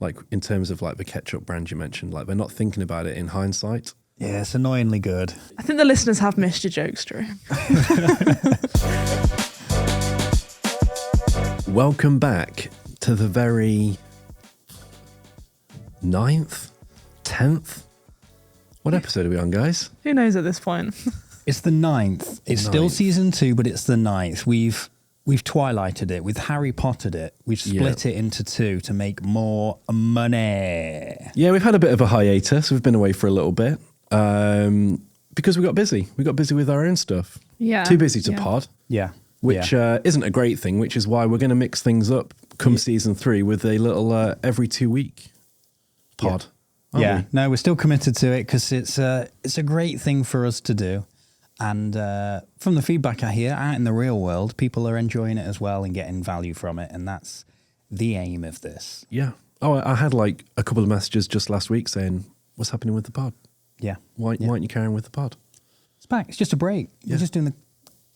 Like in terms of like the ketchup brand you mentioned, like they're not thinking about it in hindsight. Yeah, it's annoyingly good. I think the listeners have missed your jokes, Drew. Welcome back to the very 9th, 10th. What episode are we on, guys? Who knows at this point? It's the 9th. It's still season 2, but it's the 9th. We've Twilighted it. We've Harry Pottered it. We've split it into 2 to make more money. Yeah, we've had a bit of a hiatus. We've been away for a little bit because we got busy. We got busy with our own stuff. Yeah. Too busy to pod. Yeah. Which isn't a great thing, which is why we're going to mix things up come season 3 with a little every 2 week pod. Yeah. No, we're still committed to it because it's a great thing for us to do. And from the feedback I hear out in the real world, people are enjoying it as well and getting value from it. And that's the aim of this. Yeah. Oh, I had like a couple of messages just last week saying, what's happening with the pod? Yeah. Why aren't you carrying with the pod? It's back. It's just a break. We're just doing the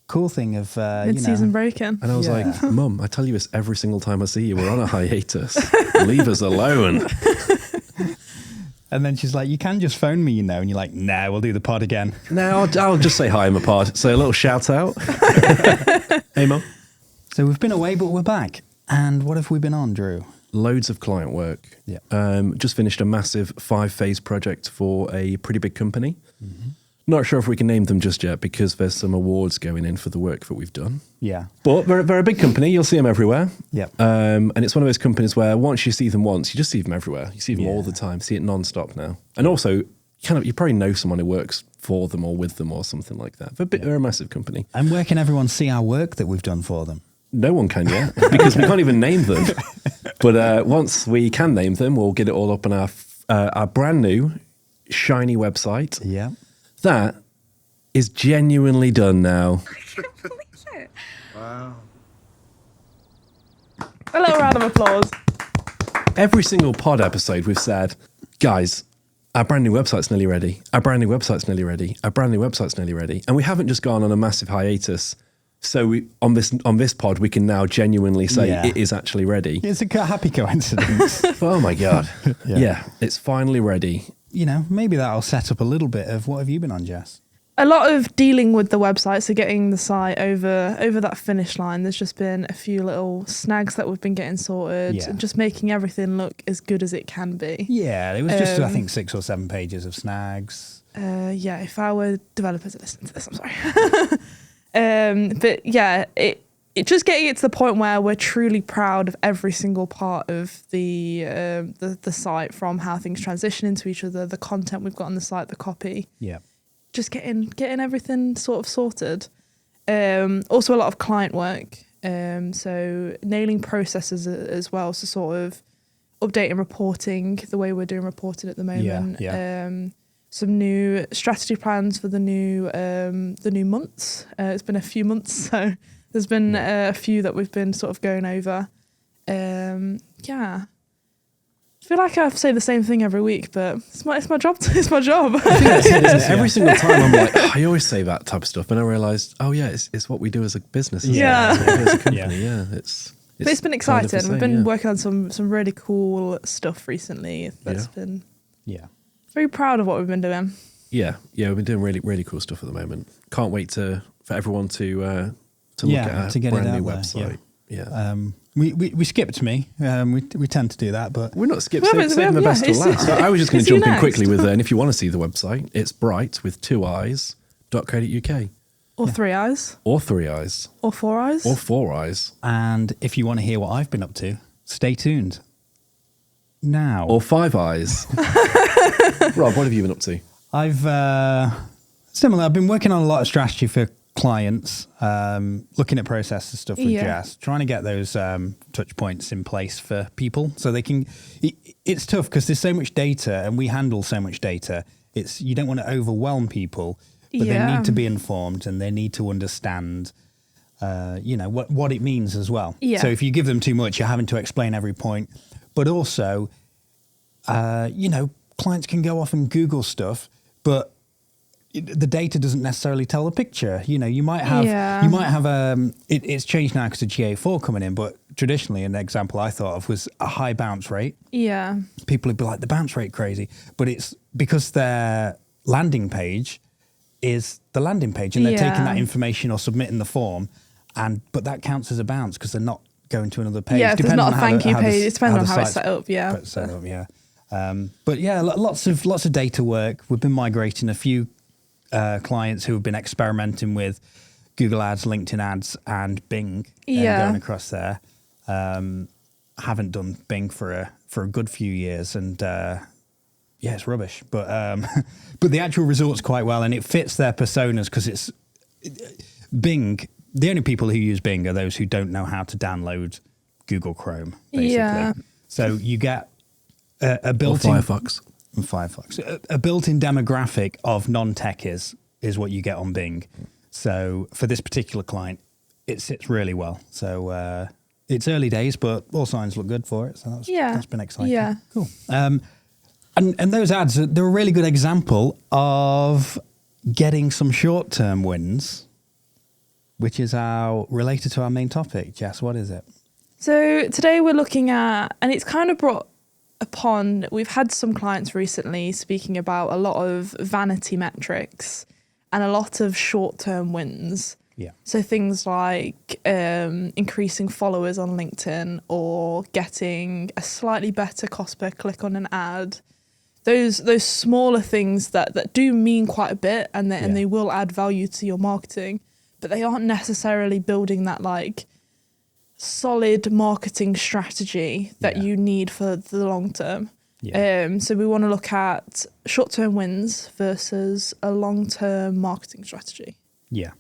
cool thing of, mid-season break-in. And I was like, Mum, I tell you this every single time I see you. We're on a hiatus. Leave us alone. And then she's like, you can just phone me, And you're like, nah, we'll do the pod again. No, I'll just say hi in my pod. So a little shout out. Hey, Mum. So we've been away, but we're back. And what have we been on, Drew? Loads of client work. Yeah. Just finished a massive 5-phase project for a pretty big company. Mm-hmm. Not sure if we can name them just yet because there's some awards going in for the work that we've done. Yeah. But they're a big company. You'll see them everywhere. Yeah. And it's one of those companies where once you see them once, you just see them everywhere. You see them all the time. See it non-stop now. And also, you probably know someone who works for them or with them or something like that. They're a massive company. And where can everyone see our work that we've done for them? No one can yet because we can't even name them. But once we can name them, we'll get it all up on our brand new, shiny website. Yeah. That is genuinely done now. Wow. A little round of applause. Every single pod episode we've said, guys, our brand new website's nearly ready. Our brand new website's nearly ready. Our brand new website's nearly ready. And we haven't just gone on a massive hiatus. So on this pod, we can now genuinely say it is actually ready. It's a happy coincidence. Oh my God. Yeah, it's finally ready. Maybe that'll set up a little bit of what have you been on, Jess? A lot of dealing with the website, so getting the site over that finish line. There's just been a few little snags that we've been getting sorted and just making everything look as good as it can be. Yeah, it was just, I think, 6 or 7 pages of snags. If our developers are listening to this, I'm sorry. But yeah, it just getting it to the point where we're truly proud of every single part of the site, from how things transition into each other, the content we've got on the site, the copy. Yeah. Just getting everything sort of sorted. Also a lot of client work. So nailing processes as well. So sort of updating reporting, the way we're doing reporting at the moment. Yeah. Some new strategy plans for the new months. It's been a few months, so there's been a few that we've been sort of going over. I feel like I have to say the same thing every week, but it's my job. It's my job. Every single time I'm like, I always say that type of stuff, and I realised, it's what we do as a business. Yeah. It's what we do as a company. Yeah. But it's been exciting. We've been working on some really cool stuff recently. That's been very proud of what we've been doing. Yeah, we've been doing really, really cool stuff at the moment. Can't wait for everyone to look at our brand new website. Yeah. We skipped me. We tend to do that, but we're not skipped. Saving the best till last. I was just going to jump in quickly with, and if you want to see the website, it's bright with 2 eyes.co.uk. Or 3 eyes. Or 3 eyes. Or 4 eyes. Or 4 eyes. And if you want to hear what I've been up to, stay tuned. Now. Or 5 eyes. Rob, what have you been up to? I've been working on a lot of strategy for clients, looking at process and stuff with Jess, trying to get those touch points in place for people so they can. It's tough because there's so much data and we handle so much data. You don't want to overwhelm people, but they need to be informed and they need to understand, what it means as well. Yeah. So if you give them too much, you're having to explain every point. But also, clients can go off and Google stuff, but the data doesn't necessarily tell the picture. You might have, it's changed now because of GA4 coming in, but traditionally, an example I thought of was a high bounce rate. Yeah. People would be like, the bounce rate crazy, but it's because their landing page is the landing page, and they're taking that information or submitting the form, but that counts as a bounce because they're not going to another page. Yeah, if there's not a thank you page. It depends on how it's site's set up. Yeah. Set up, yeah. But yeah, lots of data work. We've been migrating a few clients who have been experimenting with Google Ads, LinkedIn Ads, and Bing. Going across there. Haven't done Bing for a good few years, and it's rubbish. But but the actual results quite well, and it fits their personas because it's Bing. The only people who use Bing are those who don't know how to download Google Chrome, basically. Yeah. So you get a built-in Firefox. A built-in demographic of non-techies is what you get on Bing. So for this particular client, it sits really well. So it's early days, but all signs look good for it. So that's been exciting. Yeah. Cool. And those ads, they're a really good example of getting some short-term wins, which is related to our main topic. Jess, what is it? So today we're looking at, and it's kind of brought upon, we've had some clients recently speaking about a lot of vanity metrics and a lot of short-term wins. Yeah. So things like increasing followers on LinkedIn or getting a slightly better cost per click on an ad. Those smaller things that do mean quite a bit, and they will add value to your marketing, but they aren't necessarily building that like solid marketing strategy that you need for the long term. Yeah. So we want to look at short-term wins versus a long-term marketing strategy. Yeah.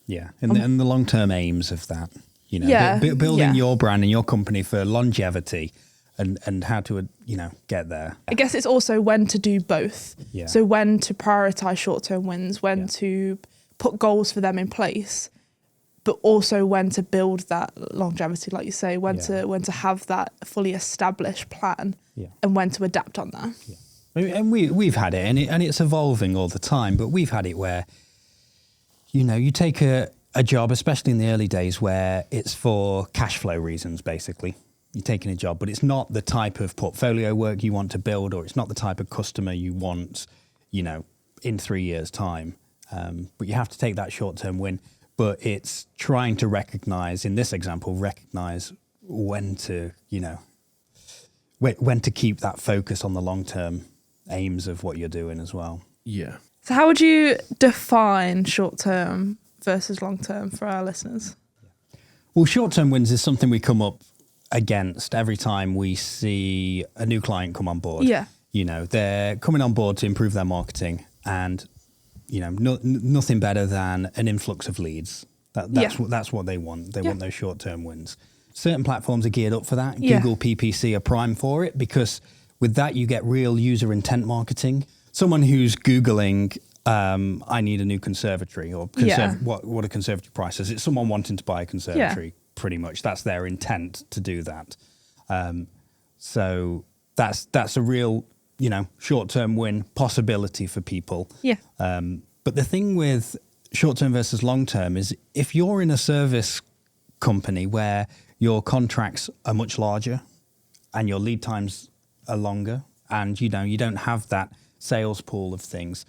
Yeah. And the long-term aims of that, building your brand and your company for longevity and how to, get there. I guess it's also when to do both. Yeah. So when to prioritize short-term wins, when to put goals for them in place, but also when to build that longevity, like you say, when to have that fully established plan, and when to adapt on that. Yeah. And we've had it, and it's evolving all the time. But we've had it where, you take a job, especially in the early days, where it's for cash flow reasons, basically. You're taking a job, but it's not the type of portfolio work you want to build, or it's not the type of customer you want, in 3 years' time. But you have to take that short-term win. But it's trying to recognize when to, when to keep that focus on the long-term aims of what you're doing as well. Yeah. So how would you define short-term versus long-term for our listeners? Well, short-term wins is something we come up against every time we see a new client come on board. Yeah. They're coming on board to improve their marketing, and nothing better than an influx of leads. That's what they want. They want those short-term wins. Certain platforms are geared up for that. Yeah. Google PPC are prime for it, because with that you get real user intent marketing. Someone who's Googling, I need a new conservatory, or what a conservatory price is. It's someone wanting to buy a conservatory, pretty much. That's their intent to do that. So that's a real, short-term win possibility for people. Yeah. But the thing with short-term versus long-term is, if you're in a service company where your contracts are much larger and your lead times are longer, and you don't have that sales pool of things,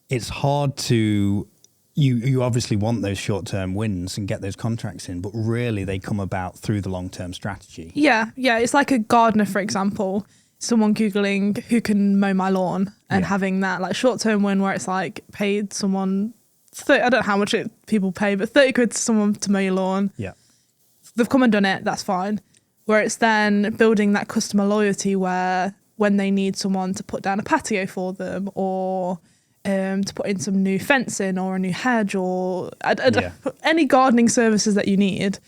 it's hard to, you obviously want those short-term wins and get those contracts in, but really they come about through the long-term strategy. Yeah. It's like a gardener, for example. Someone Googling who can mow my lawn, and having that like short-term win where it's like paid someone, I don't know how much people pay, but 30 quid to someone to mow your lawn. Yeah. They've come and done it, that's fine. Where it's then building that customer loyalty where when they need someone to put down a patio for them, or to put in some new fencing or a new hedge, or any gardening services that you need,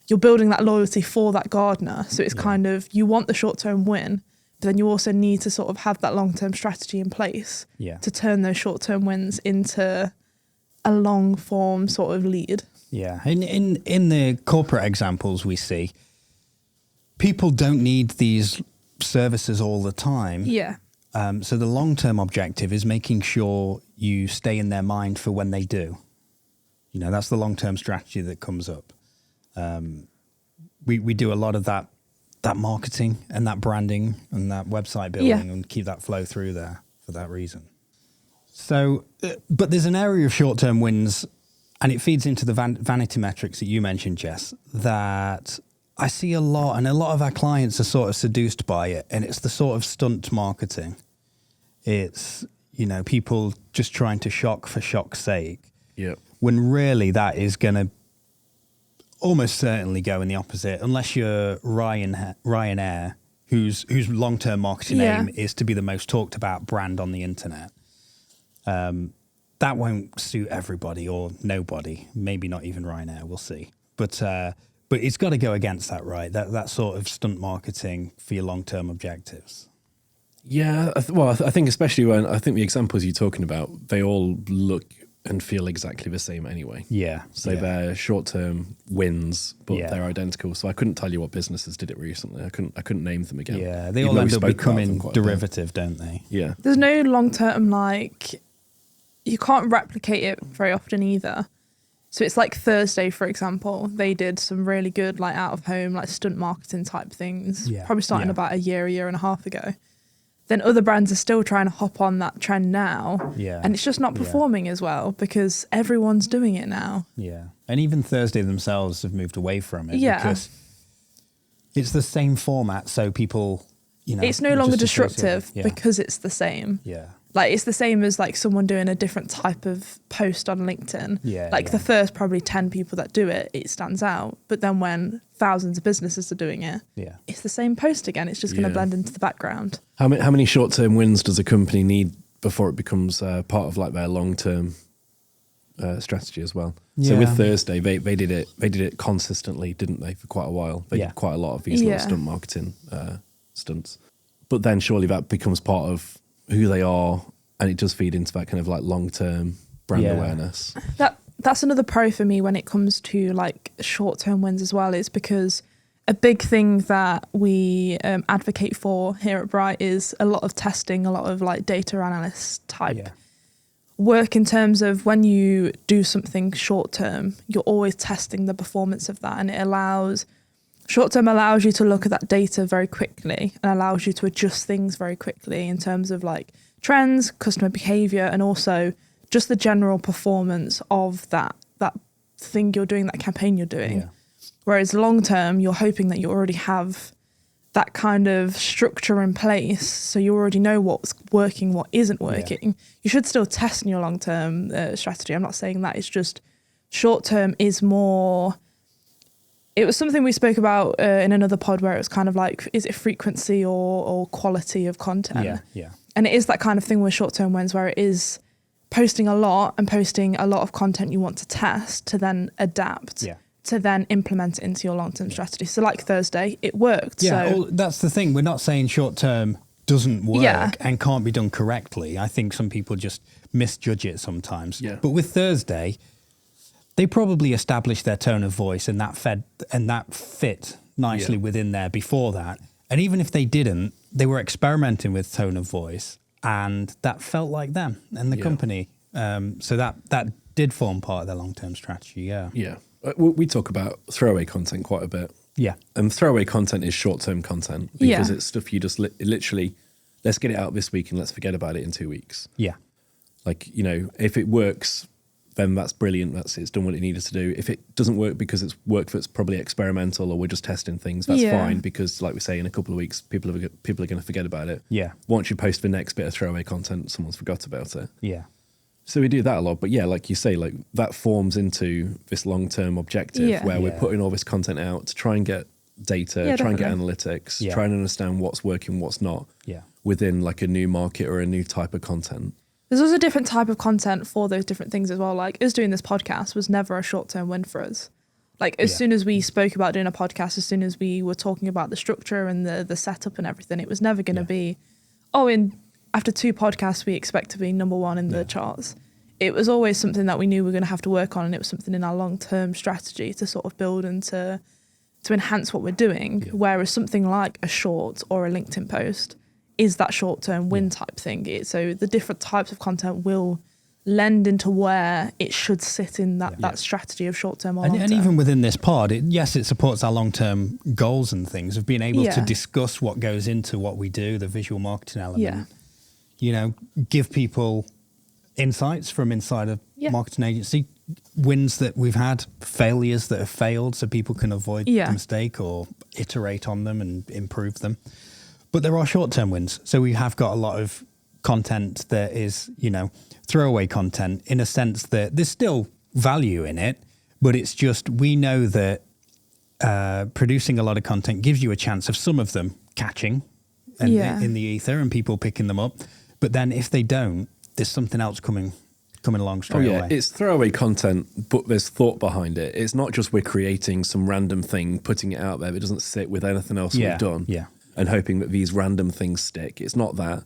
you're building that loyalty for that gardener. So it's kind of, you want the short-term win, but then you also need to sort of have that long-term strategy in place to turn those short-term wins into a long-form sort of lead. Yeah. In the corporate examples we see, people don't need these services all the time. Yeah. So the long-term objective is making sure you stay in their mind for when they do. That's the long-term strategy that comes up. we do a lot of that marketing and that branding and that website building and keep that flow through there for that reason. So, but there's an area of short-term wins, and it feeds into the vanity metrics that you mentioned, Jess, that I see a lot, and a lot of our clients are sort of seduced by it, and it's the sort of stunt marketing. It's, you know, people just trying to shock for shock's sake. Yeah. When really that is going to almost certainly go in the opposite, unless you're Ryanair, whose long-term marketing aim is to be the most talked about brand on the internet. That won't suit everybody or nobody. Maybe not even Ryanair. We'll see. But it's got to go against that, right? That sort of stunt marketing for your long-term objectives. Yeah. I think especially when I think the examples you're talking about, they all look and feel exactly the same anyway. Yeah. So they're short-term wins, but they're identical. So I couldn't tell you what businesses did it recently. I couldn't name them again. Yeah. They all end up becoming derivative, don't they? Yeah. There's no long-term, like, you can't replicate it very often either. So it's like Thursday, for example, they did some really good, like, out-of-home, like, stunt marketing type things, probably starting about a year and a half ago. Then other brands are still trying to hop on that trend now. Yeah. And it's just not performing as well because everyone's doing it now. Yeah. And even Thursday themselves have moved away from it because it's the same format. So people, you know. It's no longer disruptive because it's the same. Yeah. Like, it's the same as, like, someone doing a different type of post on LinkedIn. Yeah. Like, the first probably 10 people that do it, it stands out. But then when thousands of businesses are doing it, it's the same post again. It's just going to blend into the background. How many short-term wins does a company need before it becomes part of, like, their long-term strategy as well? Yeah. So with Thursday, they did it consistently, didn't they, for quite a while? They did quite a lot of these little stunt marketing stunts. But then surely that becomes part of who they are, and it does feed into that kind of like long-term brand awareness. That's another pro for me when it comes to like short-term wins as well, is because a big thing that we advocate for here at Bright is a lot of testing, a lot of like data analyst type work in terms of when you do something short-term, you're always testing the performance of that, and short-term allows you to look at that data very quickly and allows you to adjust things very quickly in terms of like trends, customer behavior, and also just the general performance of that thing you're doing, that campaign you're doing. Yeah. Whereas long-term, you're hoping that you already have that kind of structure in place, so you already know what's working, what isn't working. Yeah. You should still test in your long-term strategy. I'm not saying that. It's just short-term is more... It was something we spoke about in another pod where it was kind of like, is it frequency or quality of content? Yeah. And it is that kind of thing with short-term wins where it is posting a lot of content you want to test to then adapt, to then implement it into your long-term strategy. So like Thursday, it worked. Yeah, so well, that's the thing. We're not saying short-term doesn't work and can't be done correctly. I think some people just misjudge it sometimes. Yeah. But with Thursday... they probably established their tone of voice and that fit nicely within there before that. And even if they didn't, they were experimenting with tone of voice, and that felt like them and the company. So that did form part of their long-term strategy. Yeah. Yeah. We talk about throwaway content quite a bit. Yeah. And throwaway content is short-term content because it's stuff you just literally, let's get it out this week and let's forget about it in 2 weeks. Yeah. Like, you know, if it works, then that's brilliant. It's done what it needed to do. If it doesn't work because it's work that's probably experimental or we're just testing things, that's fine, because like we say, in a couple of weeks, people are going to forget about it. Yeah. Once you post the next bit of throwaway content, someone's forgot about it. Yeah. So we do that a lot. But yeah, like you say, like that forms into this long-term objective where we're putting all this content out to try and get data, try and get analytics, try and understand what's working, what's not within like a new market or a new type of content. There's also a different type of content for those different things as well. Like us doing this podcast was never a short-term win for us. Like as soon as we spoke about doing a podcast, as soon as we were talking about the structure and the setup and everything, it was never going to be, after 2 podcasts, we expect to be number 1 in the charts. It was always something that we knew we were going to have to work on, and it was something in our long-term strategy to sort of build and to enhance what we're doing. Yeah. Whereas something like a short or a LinkedIn post is that short-term win type thing. So the different types of content will lend into where it should sit in that strategy of short-term or long-term. And even within this pod, it supports our long-term goals and things of being able to discuss what goes into what we do, the visual marketing element. You know, give people insights from inside a marketing agency, wins that we've had, failures that have failed, so people can avoid the mistake or iterate on them and improve them. But there are short-term wins. So we have got a lot of content that is, you know, throwaway content in a sense that there's still value in it, but it's just, we know that producing a lot of content gives you a chance of some of them catching in the ether and people picking them up. But then if they don't, there's something else coming along straight away. It's throwaway content, but there's thought behind it. It's not just we're creating some random thing, putting it out there. It doesn't sit with anything else we've done and hoping that these random things stick. It's not that.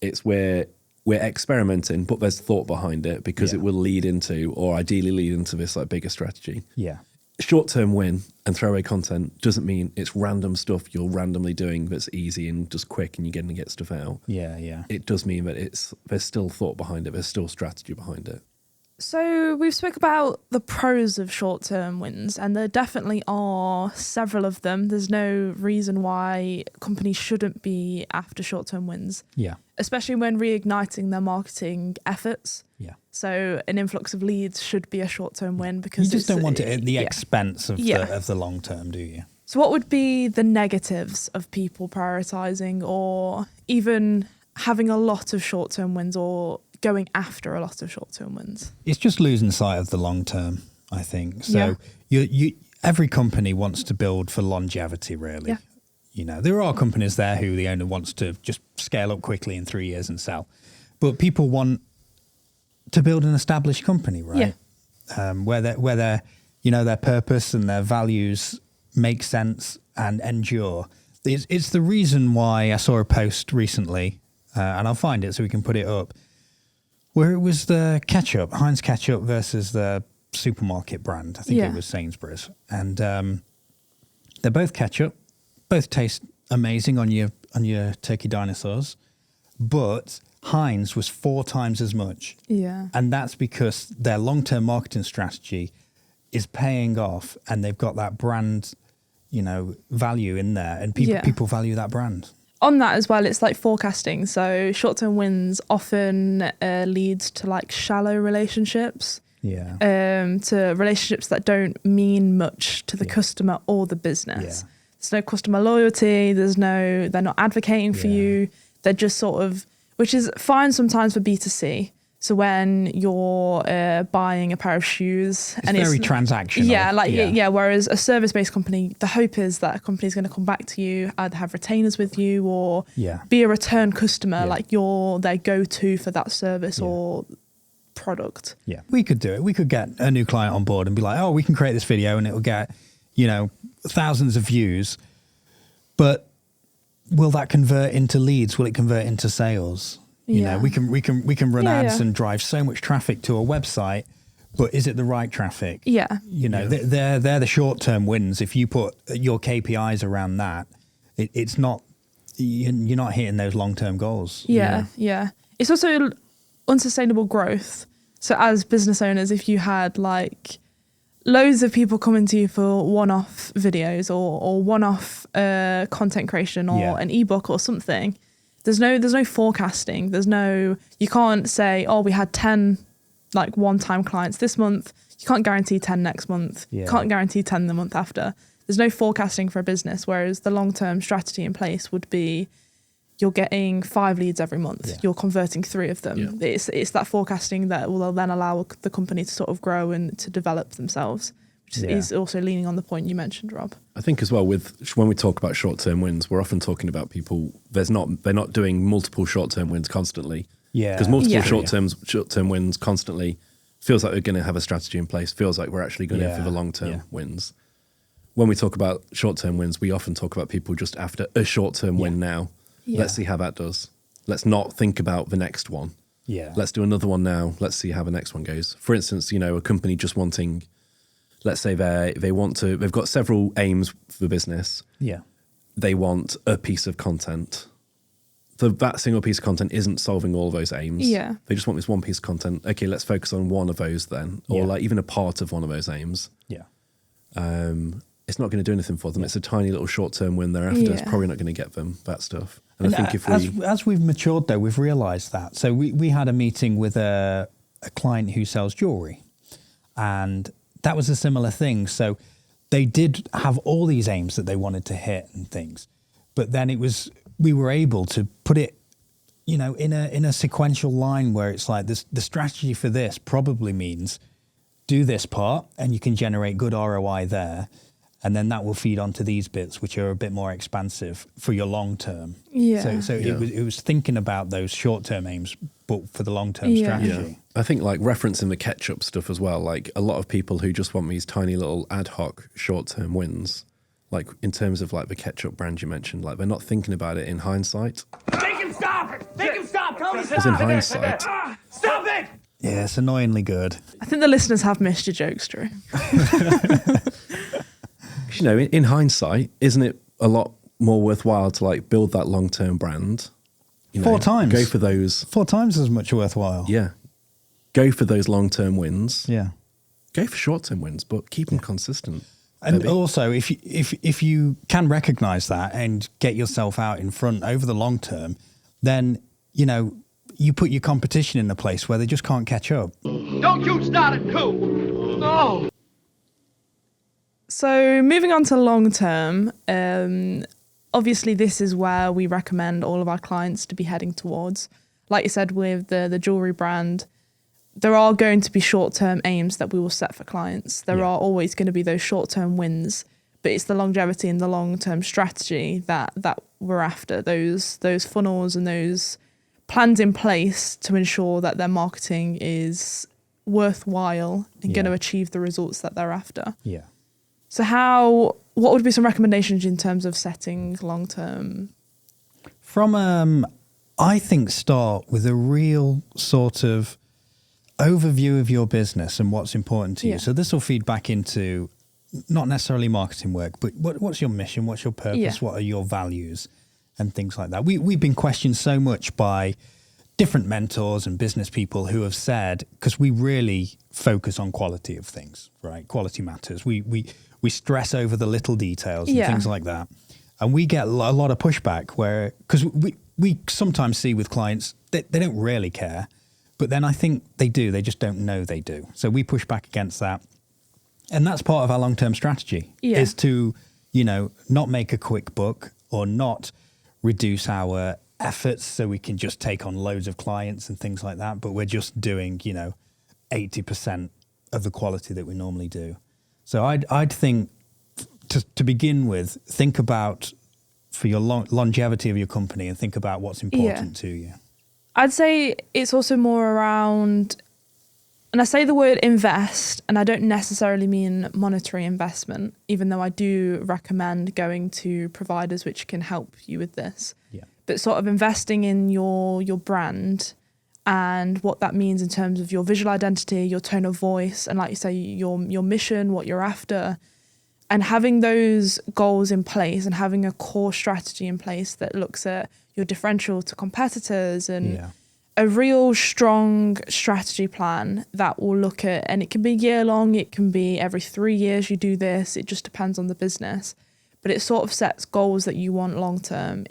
It's where we're experimenting, but there's thought behind it because it will lead into, or ideally lead into, this like bigger strategy. Yeah. Short-term win and throwaway content doesn't mean it's random stuff you're randomly doing that's easy and just quick and you're getting to get stuff out. Yeah. It does mean that there's still thought behind it. There's still strategy behind it. So we've spoke about the pros of short-term wins, and there definitely are several of them. There's no reason why companies shouldn't be after short-term wins. Yeah. Especially when reigniting their marketing efforts. Yeah. So an influx of leads should be a short-term win because you just don't want it at the expense of the long term, do you? So what would be the negatives of people prioritizing or even having a lot of short-term wins or going after a lot of short-term wins? It's just losing sight of the long term, I think. So you every company wants to build for longevity, really. Yeah. You know, there are companies there who the owner wants to just scale up quickly in 3 years and sell. But people want to build an established company, right? Yeah. Where their you know, their purpose and their values make sense and endure. It's the reason why I saw a post recently, and I'll find it so we can put it up, where it was the ketchup, Heinz ketchup versus the supermarket brand. I think it was Sainsbury's. And they're both ketchup, both taste amazing on your turkey dinosaurs, but Heinz was 4 times as much. Yeah. And that's because their long-term marketing strategy is paying off and they've got that brand, you know, value in there and people value that brand. On that as well, it's like forecasting. So short-term wins often leads to like shallow relationships. Yeah. To relationships that don't mean much to the customer or the business. Yeah. There's no customer loyalty. They're not advocating for you. They're just sort of, which is fine sometimes for B2C. So when you're buying a pair of shoes, it's very transactional. Whereas a service-based company, the hope is that a company is going to come back to you, either have retainers with you or be a return customer, like you're their go-to for that service or product. Yeah, we could do it. We could get a new client on board and be like, oh, we can create this video and it will get, you know, thousands of views. But will that convert into leads? Will it convert into sales? You know, we can run ads and drive so much traffic to a website, but is it the right traffic? Yeah. You know, they're the short-term wins. If you put your KPIs around that, it's not, you're not hitting those long-term goals. Yeah. It's also unsustainable growth. So as business owners, if you had like loads of people coming to you for one-off videos or one-off content creation or an ebook or something, there's no forecasting. You can't say, oh, we had 10 like one-time clients this month. You can't guarantee 10 next month. You can't guarantee 10 the month after. There's no forecasting for a business, whereas the long-term strategy in place would be you're getting 5 leads every month. Yeah. You're converting 3 of them. Yeah. It's that forecasting that will then allow the company to sort of grow and to develop themselves, which is also leaning on the point you mentioned, Rob. I think as well when we talk about short-term wins, we're often talking about people. They're not doing multiple short-term wins constantly. Yeah, because multiple short-term wins constantly feels like we're going to have a strategy in place. Feels like we're actually going in for the long-term wins. When we talk about short-term wins, we often talk about people just after a short-term win now. Yeah. Let's see how that does. Let's not think about the next one. Yeah. Let's do another one now. Let's see how the next one goes. For instance, you know, a company just wanting, let's say they've got several aims for the business. Yeah. They want a piece of content that single piece of content isn't solving all of those aims. Yeah. They just want this one piece of content. Okay, let's focus on one of those then, or like even a part of one of those aims. Yeah. It's not going to do anything for them. It's a tiny little short-term win thereafter. It's probably not going to get them that stuff. And I think as we've matured, though, we've realised that. So we had a meeting with a client who sells jewellery, and that was a similar thing. So they did have all these aims that they wanted to hit and things, but then we were able to put it, in a sequential line where it's like this. The strategy for this probably means do this part, and you can generate good ROI there. And then that will feed onto these bits, which are a bit more expansive for your long term. Yeah. So it was thinking about those short term aims, but for the long term strategy. Yeah. I think like referencing the ketchup stuff as well. Like a lot of people who just want these tiny little ad hoc short term wins. Like in terms of like the ketchup brand you mentioned, like they're not thinking about it in hindsight. Make him stop it! Make him stop! Tell him to Because in hindsight, stop it! Yeah, it's annoyingly good. I think the listeners have missed your jokes, Drew. in hindsight, isn't it a lot more worthwhile to like build that long-term brand? 4 times. Go for those. 4 times as much worthwhile. Yeah. Go for those long-term wins. Yeah. Go for short-term wins, but keep them consistent. And also, if you can recognise that and get yourself out in front over the long term, then, you put your competition in a place where they just can't catch up. Don't you start it too! No! So moving on to long term, obviously this is where we recommend all of our clients to be heading towards. Like you said, with the jewelry brand, there are going to be short-term aims that we will set for clients. There are always going to be those short-term wins, but it's the longevity and the long-term strategy that we're after, those funnels and those plans in place to ensure that their marketing is worthwhile and going to achieve the results that they're after. Yeah. So what would be some recommendations in terms of setting long-term? I think start with a real sort of overview of your business and what's important to you. So this will feed back into not necessarily marketing work, but what's your mission? What's your purpose? Yeah. What are your values and things like that? We've been questioned so much by different mentors and business people who have said, because we really focus on quality of things, right? Quality matters. We stress over the little details and things like that. And we get a lot of pushback where, because we sometimes see with clients that they don't really care, but then I think they do. They just don't know they do. So we push back against that. And that's part of our long-term strategy is to, not make a quick buck or not reduce our efforts so we can just take on loads of clients and things like that. But we're just doing, 80% of the quality that we normally do. So I'd think to begin with, think about for your longevity of your company and think about what's important to you. I'd say it's also more around, and I say the word invest, and I don't necessarily mean monetary investment, even though I do recommend going to providers which can help you with this. Yeah. But sort of investing in your brand and what that means in terms of your visual identity, your tone of voice, and like you say, your mission, what you're after, and having those goals in place and having a core strategy in place that looks at your differential to competitors and a real strong strategy plan that will look at, and it can be year long, it can be every 3 years you do this, it just depends on the business, but it sort of sets goals that you want long term.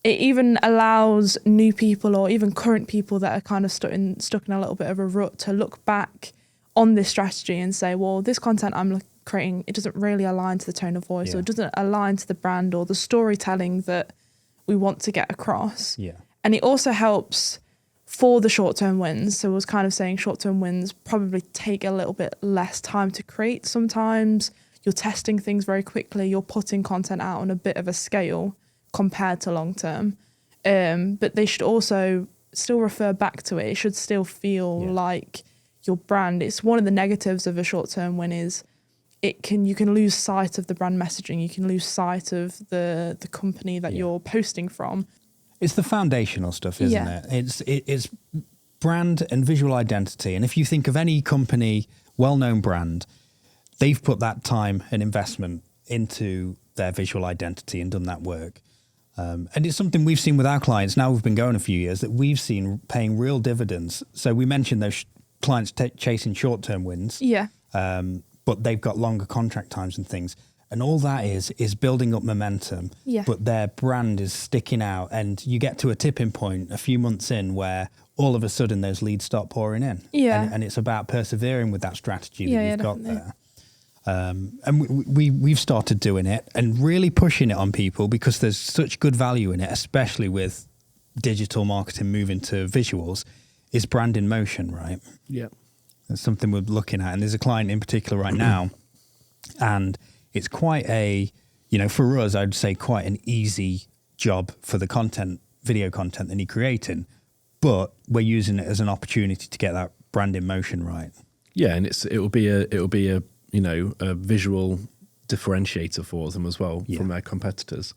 It even allows new people or even current people that are kind of stuck in a little bit of a rut to look back on this strategy and say, well, this content I'm creating, it doesn't really align to the tone of voice or it doesn't align to the brand or the storytelling that we want to get across. Yeah. And it also helps for the short-term wins. So I was kind of saying short-term wins probably take a little bit less time to create. Sometimes you're testing things very quickly. You're putting content out on a bit of a scale compared to long-term. But they should also still refer back to it. It should still feel like your brand. It's one of the negatives of a short-term win is you can lose sight of the brand messaging. You can lose sight of the company that you're posting from. It's the foundational stuff, isn't it? It's brand and visual identity. And if you think of any company, well-known brand, they've put that time and investment into their visual identity and done that work. And it's something we've seen with our clients. Now we've been going a few years that we've seen paying real dividends. So we mentioned those clients chasing short-term wins. Yeah. But they've got longer contract times and things. And all that is building up momentum. Yeah. But their brand is sticking out. And you get to a tipping point a few months in where all of a sudden those leads start pouring in. Yeah. And it's about persevering with that strategy that you've got definitely. there. And we've started doing it and really pushing it on people because there's such good value in it, especially with digital marketing moving to visuals, is brand in motion, right? Yeah. That's something we're looking at. And there's a client in particular right now, and it's quite for us, I'd say quite an easy job for the video content that he's creating, but we're using it as an opportunity to get that brand in motion right. Yeah, and it will be a a visual differentiator for them as well from their competitors.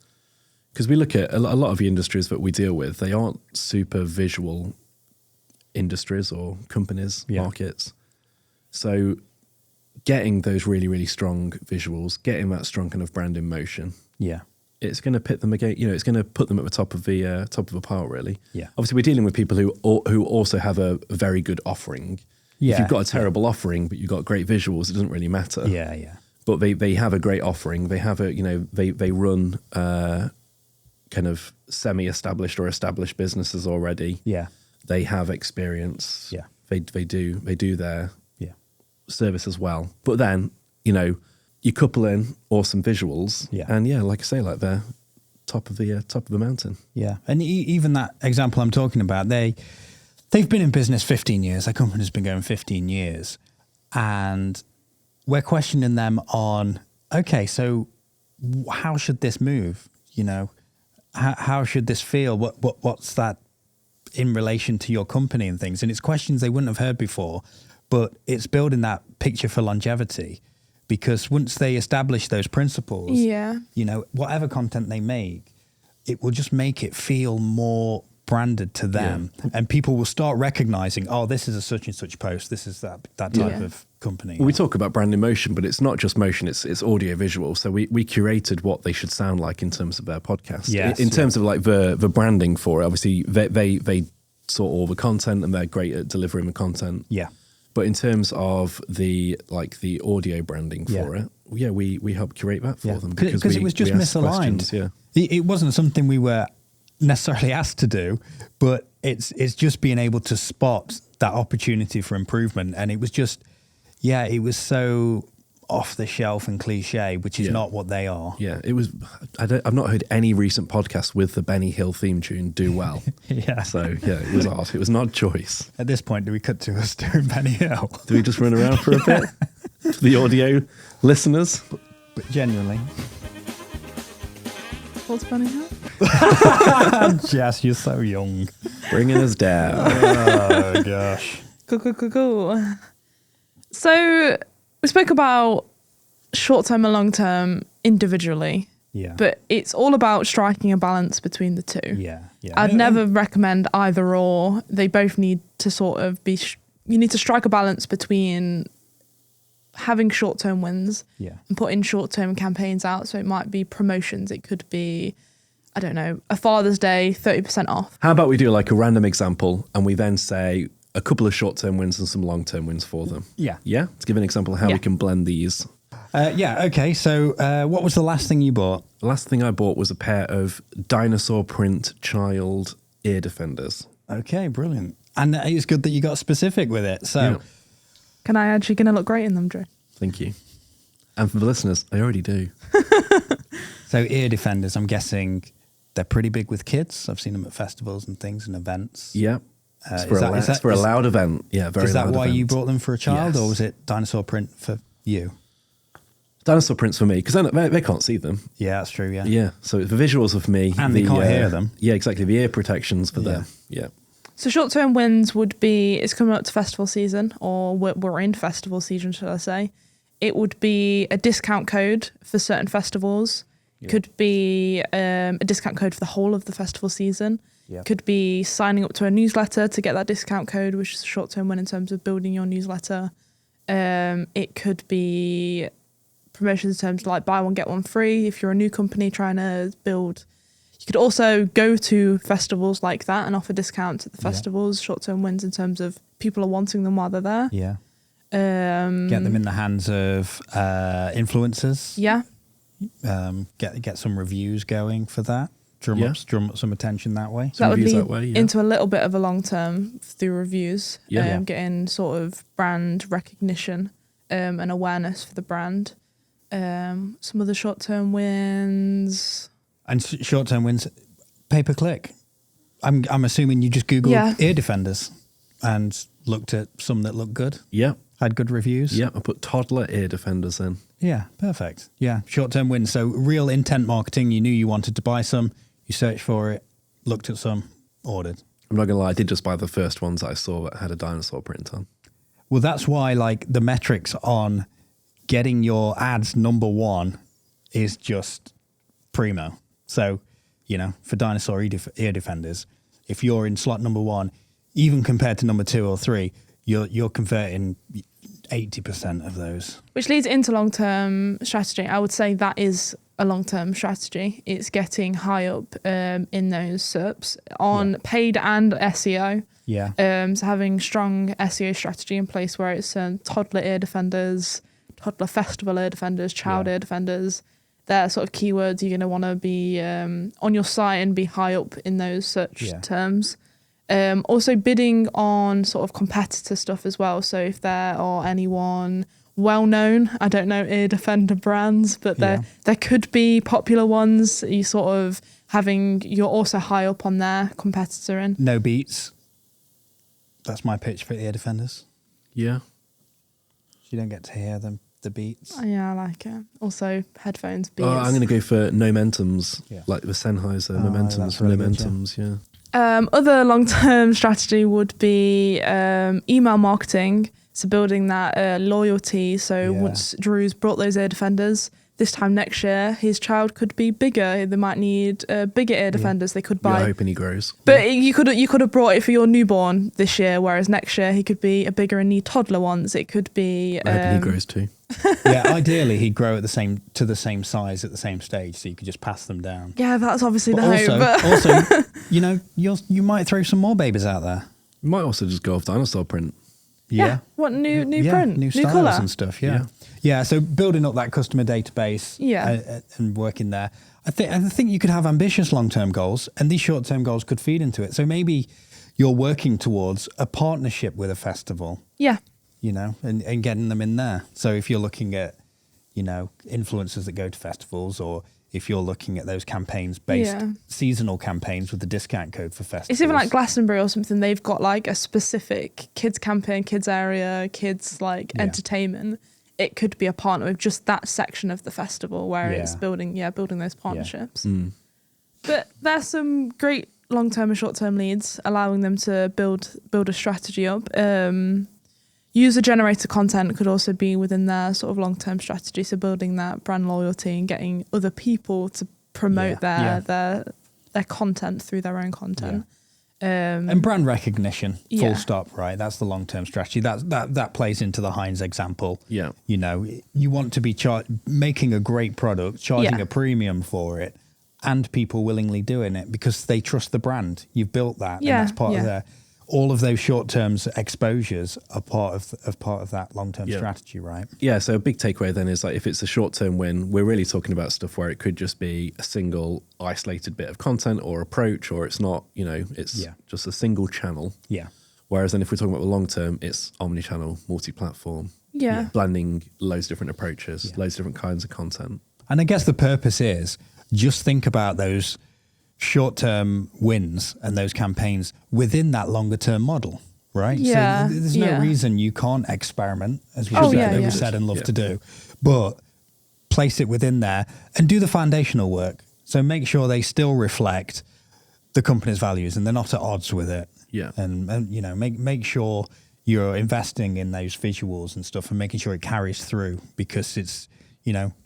Because we look at a lot of the industries that we deal with, they aren't super visual industries or companies, markets. So getting those really, really strong visuals, getting that strong kind of brand in motion, it's going to pit them again. It's going to put them at the top of the pile, really. Yeah. Obviously, we're dealing with people who also have a very good offering. Yeah. If you've got a terrible offering, but you've got great visuals, it doesn't really matter. Yeah, yeah. But they have a great offering. They have they run kind of semi-established or established businesses already. Yeah. They have experience. Yeah. They do their service as well. But then, you couple in awesome visuals. Yeah. And like I say, like they're top of the mountain. Yeah. And even that example I'm talking about, They've been in business 15 years. Their company's been going 15 years. And we're questioning them on, okay, so how should this move? How should this feel? What's that in relation to your company and things? And it's questions they wouldn't have heard before, but it's building that picture for longevity, because once they establish those principles, whatever content they make, it will just make it feel more branded to them, and people will start recognizing, oh, this is a such and such post, this is that type of company. Well, we talk about brand in motion, but it's not just motion, it's audio visual. So we curated what they should sound like in terms of their podcast. In terms of like the branding for it, obviously they sort all the content and they're great at delivering the content. Yeah. But in terms of the audio branding for it, we helped curate that for them because it was just misaligned. It wasn't something we were necessarily asked to do, but it's just being able to spot that opportunity for improvement. And it was just, it was so off the shelf and cliche, which is not what they are. Yeah, it was. I've not heard any recent podcast with the Benny Hill theme tune do well. So it was odd. It was an odd choice. At this point, do we cut to us doing Benny Hill? Do we just run around for a bit? The audio listeners, but genuinely. What's Benny Hill? Jess, you're so young. Bringing us down. Oh, gosh. Cool. So we spoke about short-term and long-term individually. Yeah. But it's all about striking a balance between the two. Yeah. I'd never recommend either or. They both need to sort of be... you need to strike a balance between having short-term wins and putting short-term campaigns out. So it might be promotions. It could be, I don't know, a Father's Day, 30% off. How about we do like a random example and we then say a couple of short-term wins and some long-term wins for them? Yeah. Yeah? To give an example of how we can blend these. Okay. So what was the last thing you bought? The last thing I bought was a pair of dinosaur print child ear defenders. Okay, brilliant. And it's good that you got specific with it. So... Can I actually going to look great in them, Drew? Thank you. And for the listeners, I already do. So ear defenders, I'm guessing they're pretty big with kids. I've seen them at festivals and things and events. Yeah. It's for a loud event. Yeah, very loud. Is that why event. you brought them for a child, or was it dinosaur print for you? Dinosaur prints for me, because they can't see them. Yeah, that's true, yeah. Yeah, so the visuals are for me. And they can't hear them. Yeah, exactly. The ear protection's for them. Yeah. So short-term wins would be, it's coming up to festival season, or we're in festival season, should I say. It would be a discount code for certain festivals. Yeah. Could be a discount code for the whole of the festival season. Yeah. Could be signing up to a newsletter to get that discount code, which is a short-term win in terms of building your newsletter. It could be promotions in terms of like buy one, get one free. If you're a new company trying to build You could also go to festivals like that and offer discounts at the festivals, short-term wins in terms of people are wanting them while they're there. Yeah. Get them in the hands of influencers. Yeah. Get some reviews going for that. Drum up some attention that way. That would reviews lead that way, into a little bit of a long term through reviews. Getting sort of brand recognition and awareness for the brand. Some of the short-term wins. And short-term wins, pay-per-click. I'm assuming you just Googled ear defenders and looked at some that looked good. Yeah. Had good reviews. Yeah, I put toddler ear defenders in. Yeah, perfect. Yeah, short-term wins. So real intent marketing. You knew you wanted to buy some. You searched for it, looked at some, ordered. I'm not going to lie, I did just buy the first ones that I saw that had a dinosaur print on. Well, that's why like the metrics on getting your ads number one is just primo. So, for dinosaur ear defenders, if you're in slot number one, even compared to number 2 or 3, you're converting 80% of those. Which leads into long-term strategy. I would say that is a long-term strategy. It's getting high up in those SERPs on paid and SEO. Yeah. So having strong SEO strategy in place where it's toddler ear defenders, toddler festival ear defenders, child ear defenders. They're sort of keywords you're going to want to be on your site and be high up in those search terms. Also bidding on sort of competitor stuff as well. So if there are anyone well-known, I don't know, ear defender brands, but there could be popular ones. You're also high up on their competitor in. No beats. That's my pitch for ear defenders. Yeah. You don't get to hear them. The beats. Yeah, I like it. Also, headphones, beats. I'm going to go for Nomentums, like the Sennheiser Nomentums from really Nomentums, Other long-term strategy would be email marketing, so building that loyalty. So once Drew's brought those ear defenders, this time next year, his child could be bigger. They might need bigger ear defenders. They could buy. You're hoping he grows. But you could have brought it for your newborn this year, whereas next year he could be a bigger and need toddler ones. It could be. I'm hoping he grows too. Yeah, ideally he'd grow to the same size at the same stage, so you could just pass them down. Yeah, that's obviously But the hope. also, you might throw some more babies out there. You might also just go off dinosaur print. Yeah. What new print, new styles colour and stuff. Yeah. So building up that customer database. And working there. I think you could have ambitious long-term goals, and these short-term goals could feed into it. So maybe you're working towards a partnership with a festival. Yeah. And getting them in there. So if you're looking at, influencers that go to festivals, or if you're looking at those campaigns-based seasonal campaigns with the discount code for festivals. It's even like Glastonbury or something. They've got like a specific kids campaign, kids area, kids entertainment. It could be a partner with just that section of the festival where it's building those partnerships. But there's some great long-term and short-term leads, allowing them to build a strategy up. User-generated content could also be within their sort of long-term strategy, so building that brand loyalty and getting other people to promote their content through their own content. And brand recognition, full stop, right? That's the long-term strategy. That plays into the Heinz example. Yeah. You want to be making a great product, charging a premium for it, and people willingly doing it because they trust the brand. You've built that, and that's part of their... All of those short-term exposures are part of that long-term strategy, right? Yeah, so a big takeaway then is like if it's a short-term win, we're really talking about stuff where it could just be a single isolated bit of content or approach, or it's not, it's just a single channel. Yeah. Whereas then if we're talking about the long-term, it's omni-channel, multi-platform. Yeah. Blending loads of different approaches, loads of different kinds of content. And I guess the purpose is just think about those short-term wins and those campaigns within that longer-term model, right? Yeah. So there's no reason you can't experiment, as we said and love to do, but place it within there and do the foundational work. So make sure they still reflect the company's values and they're not at odds with it. Yeah. And make sure you're investing in those visuals and stuff and making sure it carries through, because it's,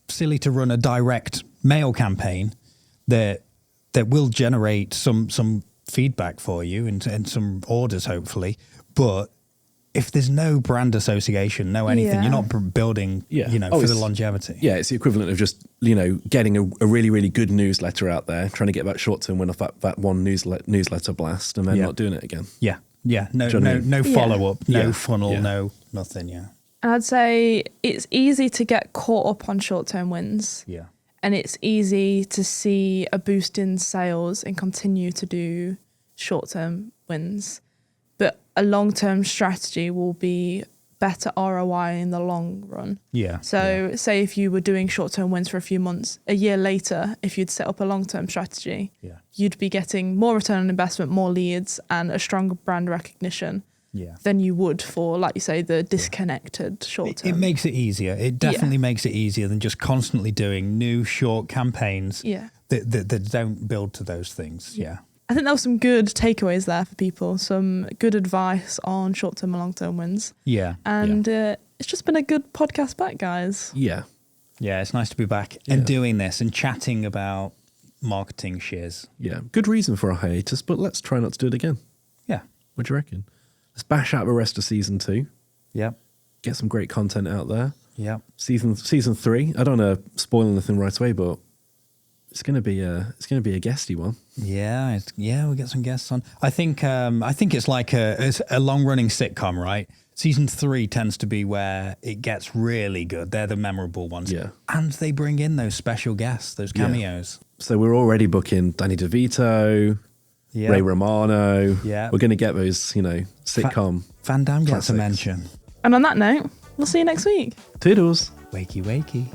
silly to run a direct mail campaign that will generate some feedback for you and some orders, hopefully, but if there's no brand association, no anything, Yeah. you're not building, Yeah. you know, Oh, for the it's- longevity. Yeah, it's the equivalent of just, you know, getting a really, really good newsletter out there, trying to get that short-term win off that one newsletter blast, and then Yeah. not doing it again. Yeah. Yeah. No, Do you know what I no, mean? no Yeah. follow-up, no Yeah. funnel, Yeah. no nothing. Yeah. And I'd say it's easy to get caught up on short-term wins. Yeah. And it's easy to see a boost in sales and continue to do short-term wins. But a long-term strategy will be better ROI in the long run. Yeah. So say if you were doing short-term wins for a few months, a year later, if you'd set up a long-term strategy, Yeah. you'd be getting more return on investment, more leads, and a stronger brand recognition Yeah. than you would for, like you say, the disconnected It short-term. makes it easier. It definitely makes it easier than just constantly doing new short campaigns Yeah. that don't build to those things. Yeah. I think there were some good takeaways there for people, some good advice on short-term and long-term wins. Yeah. And it's just been a good podcast back, guys. Yeah. Yeah. It's nice to be back and doing this and chatting about marketing shares. Yeah. Good reason for a hiatus, but let's try not to do it again. Yeah. What do you reckon? Let's bash out the rest of season 2. Yeah. Get some great content out there. Yeah. Season 3. I don't want to spoil anything right away, but it's gonna be a guesty one. Yeah, we'll get some guests on. I think it's like it's a long running sitcom, right? Season 3 tends to be where it gets really good. They're the memorable ones. Yeah. And they bring in those special guests, those cameos. So we're already booking Danny DeVito, Yeah. Ray Romano. Yeah. We're gonna get those, you know, sitcom. Van Damme gets a Classics. mention. And on that note, we'll see you next week. Toodles. Wakey, wakey.